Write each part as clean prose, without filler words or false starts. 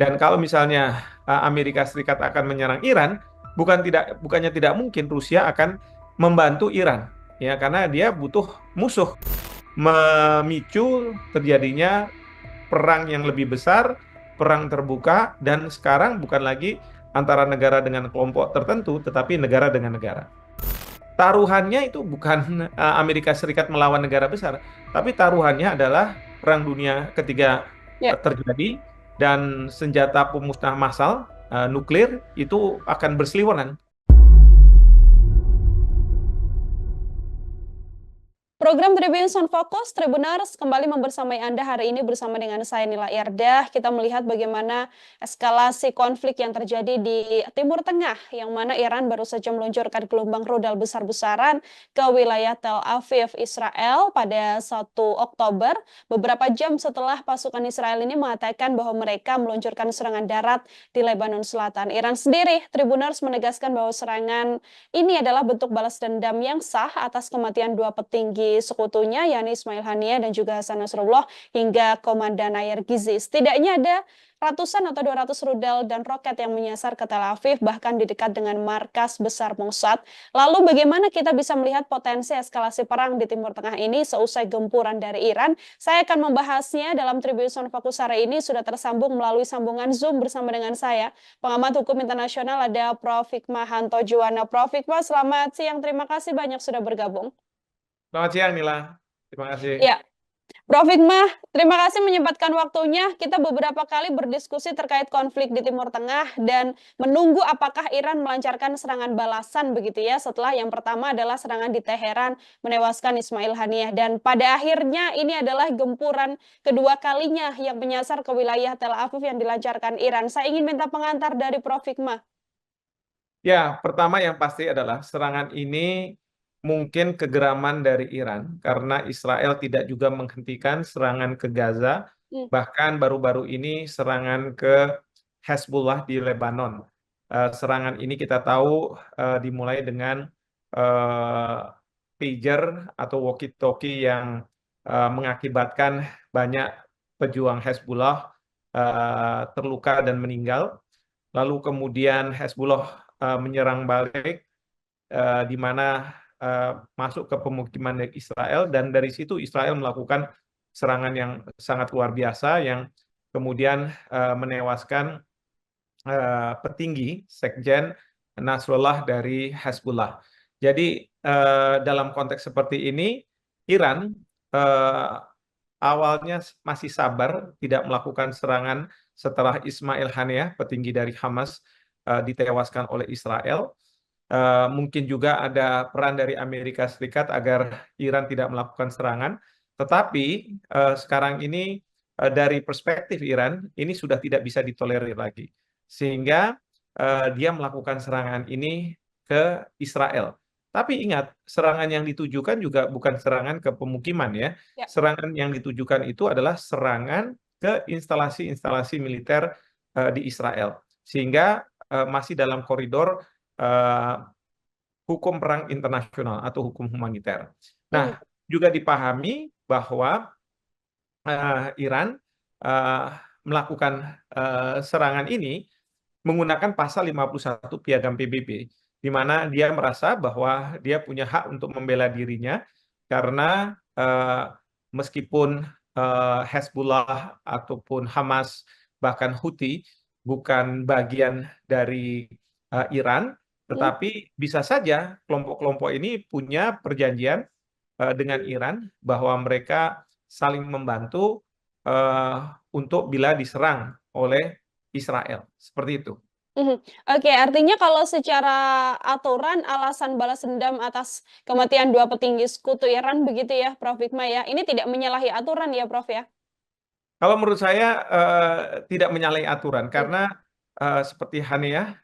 Dan kalau misalnya Amerika Serikat akan menyerang Iran, bukannya tidak mungkin Rusia akan membantu Iran, ya karena dia butuh musuh memicu terjadinya perang yang lebih besar, perang terbuka, dan sekarang bukan lagi antara negara dengan kelompok tertentu, tetapi negara dengan negara. Taruhannya itu bukan Amerika Serikat melawan negara besar, tapi taruhannya adalah Perang Dunia Ketiga Ya. terjadi dan senjata pemusnah massal nuklir itu akan berseliweran. Program Tribun Sound Focus, Tribuners, kembali membersamai Anda hari ini bersama dengan saya Nila Irdah. Kita melihat bagaimana eskalasi konflik yang terjadi di Timur Tengah, yang mana Iran baru saja meluncurkan gelombang rudal besar-besaran ke wilayah Tel Aviv, Israel pada 1 Oktober, beberapa jam setelah pasukan Israel ini mengatakan bahwa mereka meluncurkan serangan darat di Lebanon Selatan. Iran sendiri, Tribuners, menegaskan bahwa serangan ini adalah bentuk balas dendam yang sah atas kematian dua petinggi sekutunya, yakni Ismail Haniyeh dan juga Hasan Nasrullah, hingga Komandan Ayer Gizi. Setidaknya ada ratusan atau 200 rudal dan roket yang menyasar ke Tel Aviv, bahkan di dekat dengan markas besar Mossad. Lalu bagaimana kita bisa melihat potensi eskalasi perang di Timur Tengah ini seusai gempuran dari Iran? Saya akan membahasnya dalam Tribun Sound Focus hari ini, sudah tersambung melalui sambungan Zoom bersama dengan saya, pengamat hukum internasional, ada Prof. Hikmahanto Juwana. Prof. Hikmah, selamat siang. Terima kasih banyak sudah bergabung. Selamat siang, Nila. Terima kasih. Ya, Prof. Hikmah, terima kasih menyempatkan waktunya. Kita beberapa kali berdiskusi terkait konflik di Timur Tengah dan menunggu apakah Iran melancarkan serangan balasan begitu ya, setelah yang pertama adalah serangan di Teheran menewaskan Ismail Haniyeh, dan pada akhirnya ini adalah gempuran kedua kalinya yang menyasar ke wilayah Tel Aviv yang dilancarkan Iran. Saya ingin minta pengantar dari Prof. Hikmah. Ya, pertama yang pasti adalah serangan ini mungkin kegeraman dari Iran karena Israel tidak juga menghentikan serangan ke Gaza, Hmm. bahkan baru-baru ini serangan ke Hezbollah di Lebanon. Serangan ini kita tahu dimulai dengan eh, pager atau walkie-talkie yang mengakibatkan banyak pejuang Hezbollah terluka dan meninggal. Lalu kemudian Hezbollah menyerang balik di mana masuk ke pemukiman dari Israel, dan dari situ Israel melakukan serangan yang sangat luar biasa yang kemudian menewaskan petinggi Sekjen Nasrullah dari Hezbollah. Jadi dalam konteks seperti ini Iran eh, awalnya masih sabar tidak melakukan serangan setelah Ismail Haniyeh, petinggi dari Hamas, ditewaskan oleh Israel. Mungkin juga ada peran dari Amerika Serikat agar Iran tidak melakukan serangan. Tetapi sekarang ini dari perspektif Iran, ini sudah tidak bisa ditolerir lagi. Sehingga dia melakukan serangan ini ke Israel. Tapi ingat, serangan yang ditujukan juga bukan serangan ke pemukiman ya. Ya. Serangan yang ditujukan itu adalah serangan ke instalasi-instalasi militer di Israel. Sehingga masih dalam koridor eh, hukum perang internasional atau hukum humaniter. Mhm. Nah, juga dipahami bahwa Iran eh, melakukan serangan ini menggunakan pasal 51 Piagam PBB, di mana dia merasa bahwa dia punya hak untuk membela dirinya karena meskipun Hezbollah ataupun Hamas bahkan Houthi bukan bagian dari Iran, Mhm. tetapi bisa saja kelompok-kelompok ini punya perjanjian dengan Iran bahwa mereka saling membantu eh, untuk bila diserang oleh Israel. Seperti itu. Mhm. Oke, artinya kalau secara aturan alasan balas dendam atas kematian dua petinggi sekutu Iran begitu ya, Prof. Hikmah ya. Ini tidak menyalahi aturan ya, Prof ya? Kalau menurut saya tidak menyalahi aturan Hmm. karena seperti Haniyeh,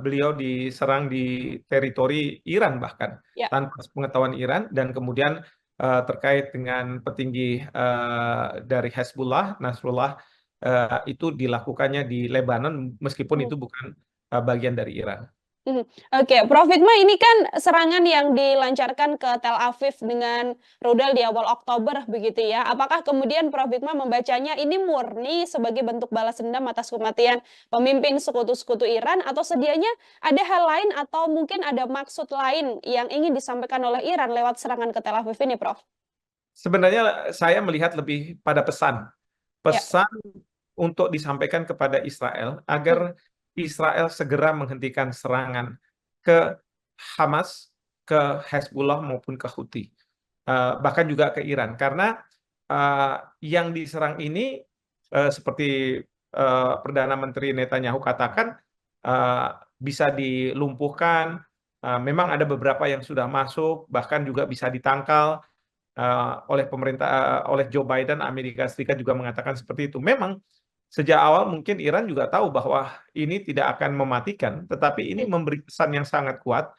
beliau diserang di teritori Iran bahkan Ya. tanpa pengetahuan Iran, dan kemudian terkait dengan petinggi dari Hezbollah, Nasrullah, itu dilakukannya di Lebanon meskipun Mhm. itu bukan bagian dari Iran. Mhm. Oke, Prof. Hikmah, ini kan serangan yang dilancarkan ke Tel Aviv dengan rudal di awal Oktober begitu ya. Apakah kemudian Prof. Hikmah membacanya ini murni sebagai bentuk balas dendam atas kematian pemimpin sekutu-sekutu Iran, atau sedianya ada hal lain atau mungkin ada maksud lain yang ingin disampaikan oleh Iran lewat serangan ke Tel Aviv ini, Prof? Sebenarnya saya melihat lebih pada pesan. Ya. Pesan untuk disampaikan kepada Israel Hmm. agar Israel segera menghentikan serangan ke Hamas, ke Hezbollah maupun ke Houthi, bahkan juga ke Iran. Karena yang diserang ini seperti Perdana Menteri Netanyahu katakan eh, bisa dilumpuhkan. Memang ada beberapa yang sudah masuk, bahkan juga bisa ditangkal oleh pemerintah, oleh Joe Biden. Amerika Serikat juga mengatakan seperti itu. Memang sejak awal mungkin Iran juga tahu bahwa ini tidak akan mematikan, tetapi ini Hmm. memberi pesan yang sangat kuat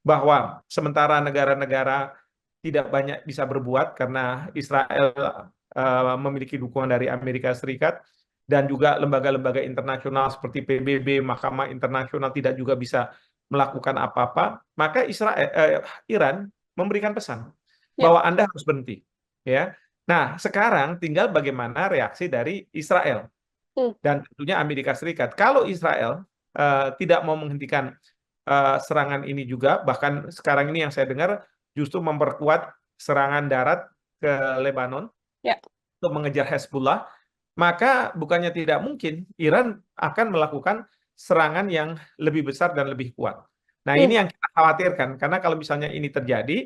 bahwa sementara negara-negara tidak banyak bisa berbuat karena Israel memiliki dukungan dari Amerika Serikat, dan juga lembaga-lembaga internasional seperti PBB, Mahkamah Internasional tidak juga bisa melakukan apa-apa, maka Iran memberikan pesan Ya. bahwa Anda harus berhenti, ya. Nah, sekarang tinggal bagaimana reaksi dari Israel Hmm. dan tentunya Amerika Serikat. Kalau Israel tidak mau menghentikan serangan ini juga, bahkan sekarang ini yang saya dengar justru memperkuat serangan darat ke Lebanon Ya. untuk mengejar Hezbollah, maka bukannya tidak mungkin Iran akan melakukan serangan yang lebih besar dan lebih kuat. Nah, Hmm. ini yang kita khawatirkan, karena kalau misalnya ini terjadi,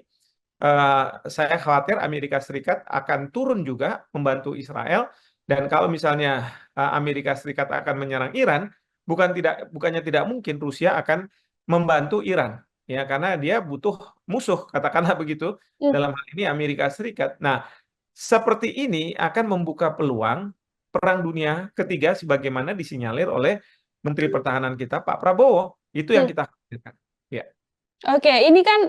saya khawatir Amerika Serikat akan turun juga membantu Israel, dan kalau misalnya Amerika Serikat akan menyerang Iran, bukannya tidak mungkin Rusia akan membantu Iran, ya, karena dia butuh musuh, katakanlah begitu, Hmm. dalam hal ini Amerika Serikat. Nah, seperti ini akan membuka peluang Perang Dunia Ketiga sebagaimana disinyalir oleh Menteri Pertahanan kita, Pak Prabowo. Itu yang Hmm. kita khawatirkan. Ya, Oke, ini kan,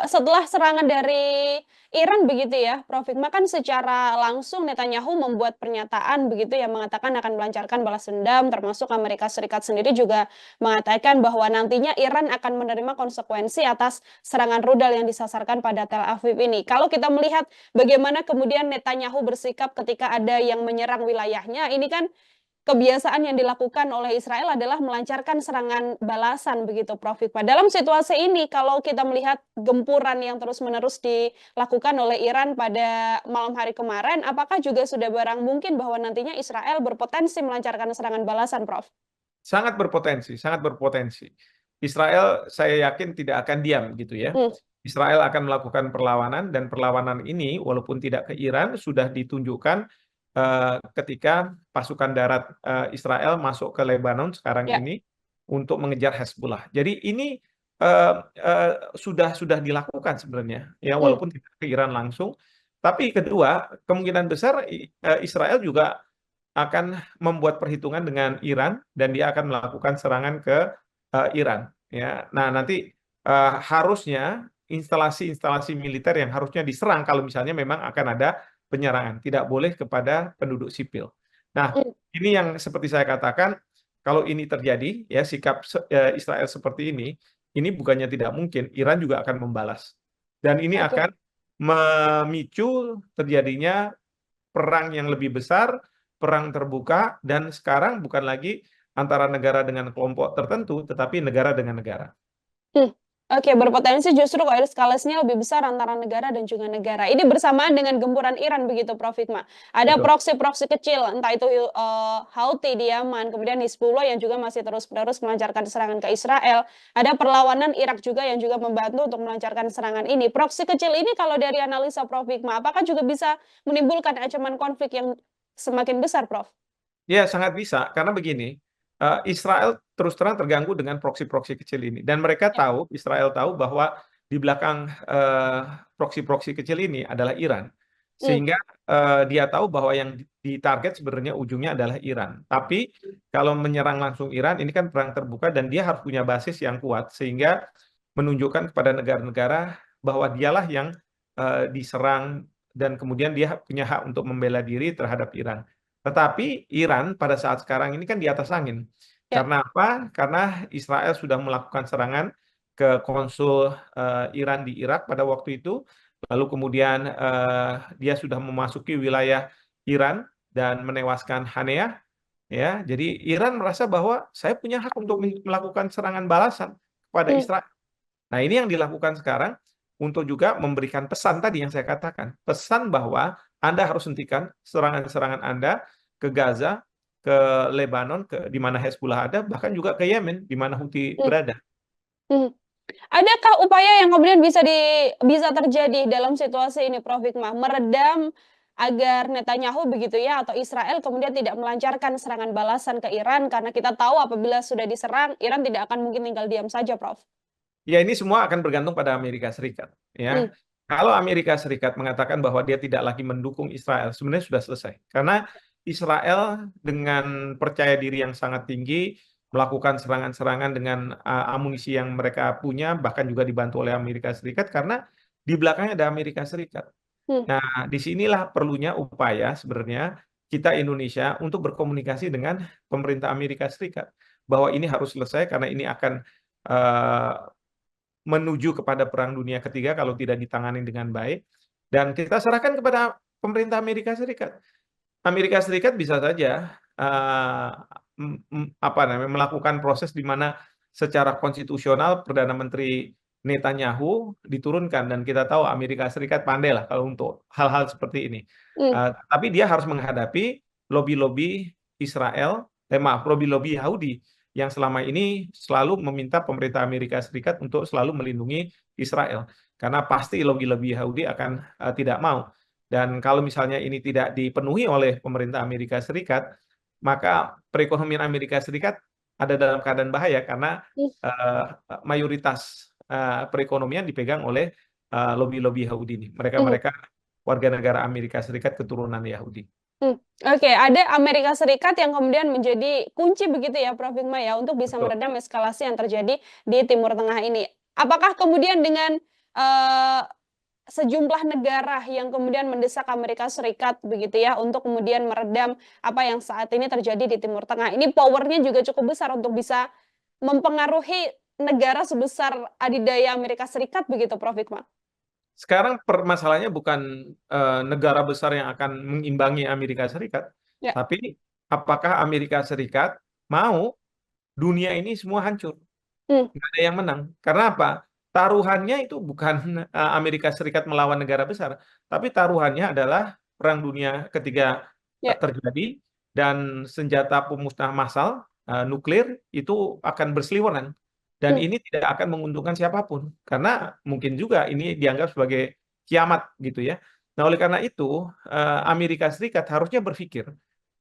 setelah serangan dari Iran begitu ya, Prof. Hikmah, kan secara langsung Netanyahu membuat pernyataan begitu yang mengatakan akan melancarkan balas dendam, termasuk Amerika Serikat sendiri juga mengatakan bahwa nantinya Iran akan menerima konsekuensi atas serangan rudal yang disasarkan pada Tel Aviv ini. Kalau kita melihat bagaimana kemudian Netanyahu bersikap ketika ada yang menyerang wilayahnya, ini kan kebiasaan yang dilakukan oleh Israel adalah melancarkan serangan balasan begitu, Prof. Hikmah. Dalam situasi ini, kalau kita melihat gempuran yang terus-menerus dilakukan oleh Iran pada malam hari kemarin, apakah juga sudah barang mungkin bahwa nantinya Israel berpotensi melancarkan serangan balasan, Prof? sangat berpotensi, sangat berpotensi. Israel saya yakin tidak akan diam gitu ya. Hmm. Israel akan melakukan perlawanan, dan perlawanan ini walaupun tidak ke Iran sudah ditunjukkan ketika pasukan darat Israel masuk ke Lebanon sekarang Ya. ini untuk mengejar Hezbollah. Jadi ini sudah dilakukan sebenarnya, ya, Hmm. walaupun tidak ke Iran langsung. Tapi kedua, kemungkinan besar Israel juga akan membuat perhitungan dengan Iran, dan dia akan melakukan serangan ke Iran, ya. Nah, nanti harusnya instalasi-instalasi militer yang harusnya diserang kalau misalnya memang akan ada penyerangan, tidak boleh kepada penduduk sipil. Nah, Hmm. ini yang seperti saya katakan, kalau ini terjadi, ya, sikap Israel seperti ini bukannya tidak mungkin, Iran juga akan membalas. Dan ini Oke. akan memicu terjadinya perang yang lebih besar, perang terbuka, dan sekarang bukan lagi antara negara dengan kelompok tertentu, tetapi negara dengan negara. Hmm. Oke, berpotensi justru kalau eskalasinya lebih besar antara negara dan juga negara. Ini bersamaan dengan gempuran Iran begitu, Prof. Hikmah. Ada Betul. proksi-proksi kecil, entah itu Houthi di Yaman, kemudian Hizbullah yang juga masih terus-menerus melancarkan serangan ke Israel. Ada perlawanan Irak juga yang juga membantu untuk melancarkan serangan ini. Proksi kecil ini kalau dari analisa Prof. Hikmah, apakah juga bisa menimbulkan ancaman konflik yang semakin besar, Prof? Ya, sangat bisa. Karena begini, Israel terus terang terganggu dengan proksi-proksi kecil ini. Dan mereka Ya. tahu, Israel tahu bahwa di belakang proksi-proksi kecil ini adalah Iran. Hmm. Sehingga dia tahu bahwa yang ditarget sebenarnya ujungnya adalah Iran. Tapi kalau menyerang langsung Iran, ini kan perang terbuka dan dia harus punya basis yang kuat. Sehingga menunjukkan kepada negara-negara bahwa dialah yang diserang, dan kemudian dia punya hak untuk membela diri terhadap Iran. Tetapi Iran pada saat sekarang ini kan di atas angin. Ya. Karena apa? Karena Israel sudah melakukan serangan ke konsul Iran di Irak pada waktu itu. Lalu kemudian dia sudah memasuki wilayah Iran dan menewaskan Haniyeh. Ya, jadi Iran merasa bahwa saya punya hak untuk melakukan serangan balasan kepada Hmm. Israel. Nah, ini yang dilakukan sekarang untuk juga memberikan pesan tadi yang saya katakan. Pesan bahwa Anda harus hentikan serangan-serangan Anda ke Gaza, ke Lebanon, di mana Hezbollah ada, bahkan juga ke Yemen, di mana Houthi Hmm. berada. Hmm. Adakah upaya yang kemudian bisa terjadi dalam situasi ini, Prof. Hikmah, meredam agar Netanyahu begitu ya atau Israel kemudian tidak melancarkan serangan balasan ke Iran karena kita tahu apabila sudah diserang Iran tidak akan mungkin tinggal diam saja, Prof. Ya, ini semua akan bergantung pada Amerika Serikat. Hmm. Ya, kalau Amerika Serikat mengatakan bahwa dia tidak lagi mendukung Israel, sebenarnya sudah selesai. Karena Israel dengan percaya diri yang sangat tinggi melakukan serangan-serangan dengan amunisi yang mereka punya, bahkan juga dibantu oleh Amerika Serikat karena di belakangnya ada Amerika Serikat. Hmm. Nah, disinilah perlunya upaya sebenarnya kita Indonesia untuk berkomunikasi dengan pemerintah Amerika Serikat bahwa ini harus selesai karena ini akan eh, menuju kepada Perang Dunia Ketiga kalau tidak ditangani dengan baik. Dan kita serahkan kepada pemerintah Amerika Serikat. Amerika Serikat bisa saja apa namanya, melakukan proses di mana secara konstitusional Perdana Menteri Netanyahu diturunkan, dan kita tahu Amerika Serikat pandai lah kalau untuk hal-hal seperti ini. Hmm. Tapi dia harus menghadapi lobby-lobby Israel, maaf, lobby-lobby Yahudi yang selama ini selalu meminta pemerintah Amerika Serikat untuk selalu melindungi Israel. Karena pasti lobby-lobby Yahudi akan tidak mau. Dan kalau misalnya ini tidak dipenuhi oleh pemerintah Amerika Serikat, maka perekonomian Amerika Serikat ada dalam keadaan bahaya karena Hmm. mayoritas perekonomian dipegang oleh lobby-lobby Yahudi ini. Hmm. Mereka-mereka warga negara Amerika Serikat keturunan Yahudi. Oke, ada Amerika Serikat yang kemudian menjadi kunci begitu ya, Prof. Hikmah ya, untuk bisa Betul. meredam eskalasi yang terjadi di Timur Tengah ini. Apakah kemudian dengan eee, sejumlah negara yang kemudian mendesak Amerika Serikat begitu ya, untuk kemudian meredam apa yang saat ini terjadi di Timur Tengah, ini power-nya juga cukup besar untuk bisa mempengaruhi negara sebesar adidaya Amerika Serikat begitu, Prof. Hikmah? Sekarang permasalahannya bukan negara besar yang akan mengimbangi Amerika Serikat, Ya. tapi apakah Amerika Serikat mau dunia ini semua hancur? Hmm. Nggak ada yang menang. Karena apa? Taruhannya itu bukan Amerika Serikat melawan negara besar, tapi taruhannya adalah Perang Dunia Ketiga Ya. terjadi dan senjata pemusnah massal nuklir itu akan berseliweran. Dan Hmm. ini tidak akan menguntungkan siapapun karena mungkin juga ini dianggap sebagai kiamat gitu ya. Nah, oleh karena itu Amerika Serikat harusnya berpikir,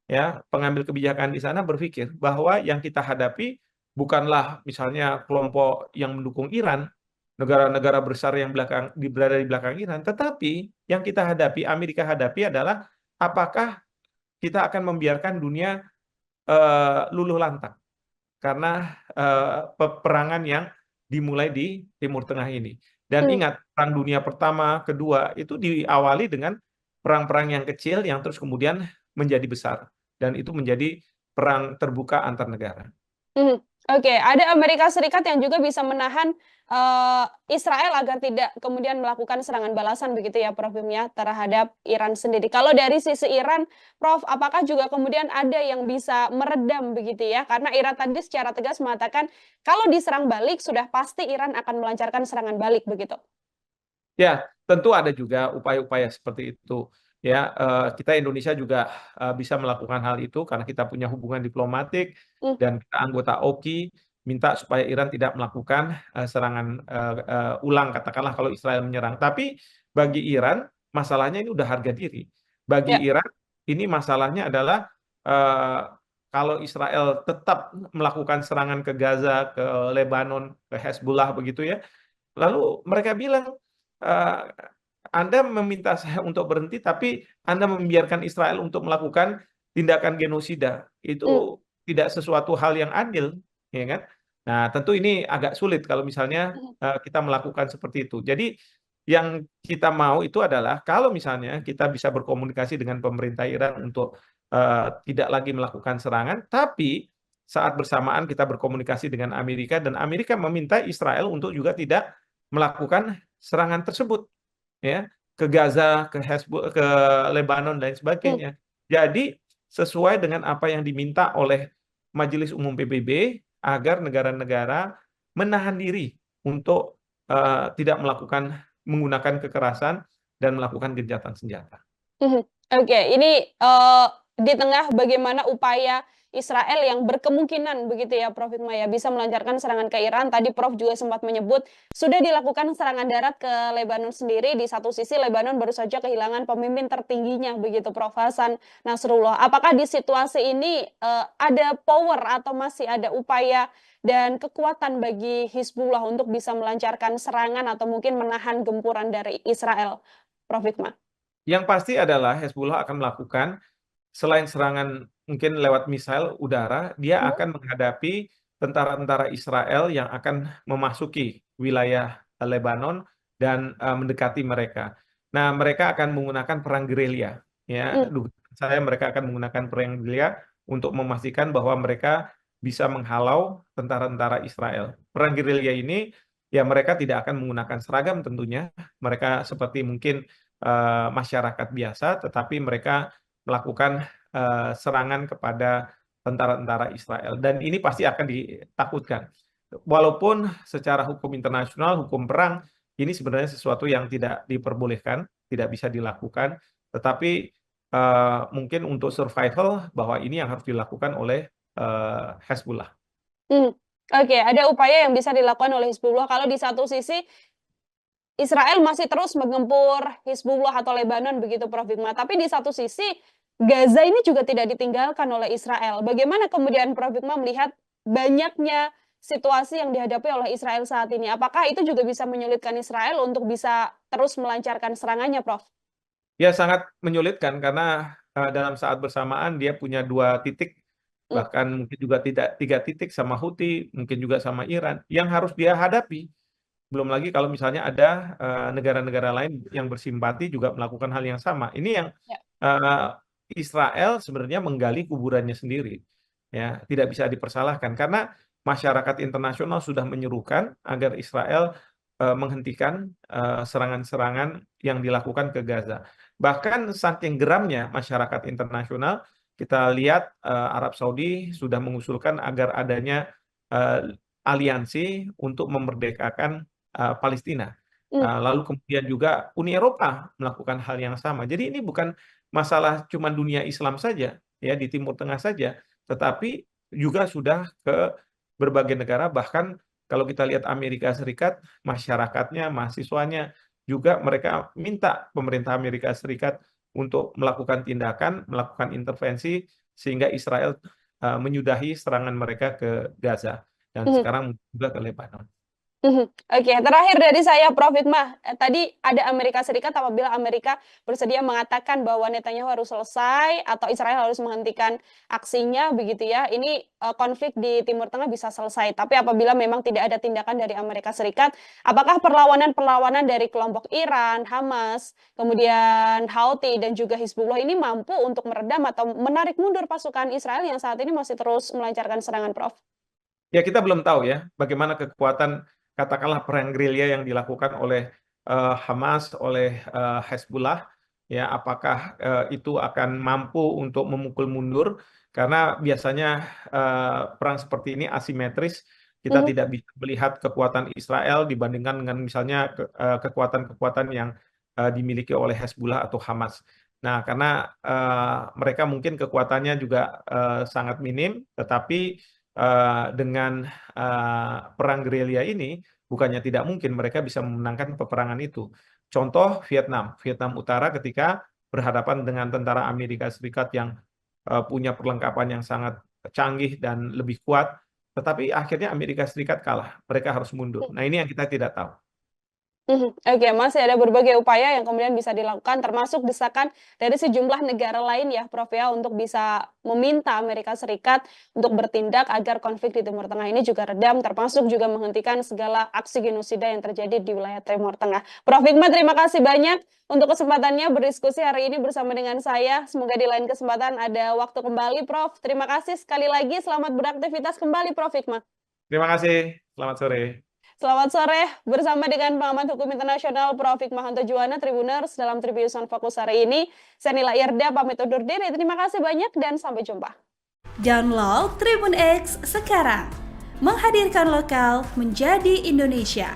ya, pengambil kebijakan di sana berpikir bahwa yang kita hadapi bukanlah misalnya kelompok yang mendukung Iran, negara-negara besar yang berada di belakang Iran, tetapi yang kita hadapi, Amerika hadapi adalah apakah kita akan membiarkan dunia luluh lantak karena peperangan yang dimulai di Timur Tengah ini. Dan Hmm. ingat, Perang Dunia Pertama, Kedua itu diawali dengan perang-perang yang kecil yang terus kemudian menjadi besar. Dan itu menjadi perang terbuka antar negara. Oke, ada Amerika Serikat yang juga bisa menahan, Israel agar tidak kemudian melakukan serangan balasan begitu ya, Prof. ya, terhadap Iran sendiri. Kalau dari sisi Iran, Prof, apakah juga kemudian ada yang bisa meredam begitu ya? Karena Iran tadi secara tegas mengatakan, kalau diserang balik sudah pasti Iran akan melancarkan serangan balik begitu. Ya, tentu ada juga upaya-upaya seperti itu. Ya, kita Indonesia juga bisa melakukan hal itu karena kita punya hubungan diplomatik Mmm. dan kita anggota OKI, minta supaya Iran tidak melakukan serangan ulang katakanlah kalau Israel menyerang. Tapi bagi Iran masalahnya ini udah harga diri. Bagi Ya. Iran ini masalahnya adalah eee, kalau Israel tetap melakukan serangan ke Gaza, ke Lebanon, ke Hezbollah begitu ya, lalu mereka bilang, eee, "Anda meminta saya untuk berhenti, tapi Anda membiarkan Israel untuk melakukan tindakan genosida. Mmm. Itu tidak sesuatu hal yang adil," ya kan? Nah, tentu ini agak sulit kalau misalnya, Mhm. kita melakukan seperti itu. Jadi, yang kita mau itu adalah kalau misalnya kita bisa berkomunikasi dengan pemerintah Iran untuk, tidak lagi melakukan serangan, tapi saat bersamaan kita berkomunikasi dengan Amerika dan Amerika meminta Israel untuk juga tidak melakukan serangan tersebut, ya, ke Gaza, ke Lebanon dan sebagainya. Jadi sesuai dengan apa yang diminta oleh Majelis Umum PBB agar negara-negara menahan diri untuk tidak menggunakan kekerasan dan melakukan gencatan senjata. Oke, ini, di tengah bagaimana upaya Israel yang berkemungkinan begitu ya Prof Hikmah ya, bisa melancarkan serangan ke Iran, tadi Prof juga sempat menyebut sudah dilakukan serangan darat ke Lebanon sendiri, di satu sisi Lebanon baru saja kehilangan pemimpin tertingginya begitu Prof Hasan Nasrullah. Apakah di situasi ini, ada power atau masih ada upaya dan kekuatan bagi Hizbullah untuk bisa melancarkan serangan atau mungkin menahan gempuran dari Israel, Prof Hikmah? Yang pasti adalah Hezbollah akan melakukan, selain serangan mungkin lewat misail udara, dia akan menghadapi tentara-tentara Israel yang akan memasuki wilayah Lebanon dan mendekati mereka. Nah, mereka akan menggunakan perang gerilya. Ya, dugaan saya mereka akan menggunakan perang gerilya untuk memastikan bahwa mereka bisa menghalau tentara-tentara Israel. Perang gerilya ini, ya mereka tidak akan menggunakan seragam tentunya. Mereka seperti mungkin masyarakat biasa, tetapi mereka melakukan serangan kepada tentara-tentara Israel. Dan ini pasti akan ditakutkan. Walaupun secara hukum internasional, hukum perang, ini sebenarnya sesuatu yang tidak diperbolehkan, tidak bisa dilakukan, tetapi mungkin untuk survival, bahwa ini yang harus dilakukan oleh Hezbollah. Oke, ada upaya yang bisa dilakukan oleh Hizbullah kalau di satu sisi Israel masih terus menggempur Hizbullah atau Lebanon begitu Prof Hikmah. Tapi di satu sisi Gaza ini juga tidak ditinggalkan oleh Israel. Bagaimana kemudian Prof Hikmah melihat banyaknya situasi yang dihadapi oleh Israel saat ini? Apakah itu juga bisa menyulitkan Israel untuk bisa terus melancarkan serangannya, Prof? Ya sangat menyulitkan karena dalam saat bersamaan dia punya 2 titik, bahkan mungkin juga tidak 3 titik sama Houthi, mungkin juga sama Iran, yang harus dia hadapi. Belum lagi kalau misalnya ada negara-negara lain yang bersimpati juga melakukan hal yang sama. Ini yang Israel sebenarnya menggali kuburannya sendiri, ya tidak bisa dipersalahkan karena masyarakat internasional sudah menyerukan agar Israel menghentikan serangan-serangan yang dilakukan ke Gaza. Bahkan saking geramnya masyarakat internasional, kita lihat Arab Saudi sudah mengusulkan agar adanya aliansi untuk memerdekakan Palestina. Lalu kemudian juga Uni Eropa melakukan hal yang sama. Jadi ini bukan masalah cuma dunia Islam saja, ya di Timur Tengah saja, tetapi juga sudah ke berbagai negara. Bahkan kalau kita lihat Amerika Serikat, masyarakatnya, mahasiswanya juga mereka minta pemerintah Amerika Serikat untuk melakukan tindakan, melakukan intervensi sehingga Israel menyudahi serangan mereka ke Gaza dan sekarang juga ke Lebanon. Oke, terakhir dari saya Prof Hikmah, tadi ada Amerika Serikat apabila Amerika bersedia mengatakan bahwa Netanyahu harus selesai atau Israel harus menghentikan aksinya begitu ya, ini konflik di Timur Tengah bisa selesai. Tapi apabila memang tidak ada tindakan dari Amerika Serikat, apakah perlawanan-perlawanan dari kelompok Iran, Hamas, kemudian Houthi dan juga Hizbullah ini mampu untuk meredam atau menarik mundur pasukan Israel yang saat ini masih terus melancarkan serangan, Prof? Ya kita belum tahu ya bagaimana kekuatan katakanlah perang gerilya yang dilakukan oleh Hamas, oleh Hezbollah, ya apakah itu akan mampu untuk memukul mundur karena biasanya perang seperti ini asimetris, kita tidak bisa melihat kekuatan Israel dibandingkan dengan misalnya kekuatan-kekuatan yang dimiliki oleh Hezbollah atau Hamas. Nah, karena mereka mungkin kekuatannya juga sangat minim, tetapi dengan perang gerilya ini bukannya tidak mungkin mereka bisa memenangkan peperangan itu. Contoh Vietnam Utara ketika berhadapan dengan tentara Amerika Serikat yang punya perlengkapan yang sangat canggih dan lebih kuat, tetapi akhirnya Amerika Serikat kalah, mereka harus mundur. Nah ini yang kita tidak tahu. Oke, masih ada berbagai upaya yang kemudian bisa dilakukan, termasuk desakan dari sejumlah negara lain ya, Prof ya, untuk bisa meminta Amerika Serikat untuk bertindak agar konflik di Timur Tengah ini juga redam, termasuk juga menghentikan segala aksi genosida yang terjadi di wilayah Timur Tengah. Prof Hikmat, terima kasih banyak untuk kesempatannya berdiskusi hari ini bersama dengan saya. Semoga di lain kesempatan ada waktu kembali, Prof. Terima kasih sekali lagi, selamat beraktivitas kembali, Prof Hikmat. Terima kasih, selamat sore. Selamat sore, bersama dengan pengamat hukum internasional Prof. Hikmahanto Juwana, Tribuners, dalam Tribunnews on Focus hari ini. Saya Nila Irda, pamit undur diri. Terima kasih banyak dan sampai jumpa. Download Tribun X sekarang, menghadirkan lokal menjadi Indonesia.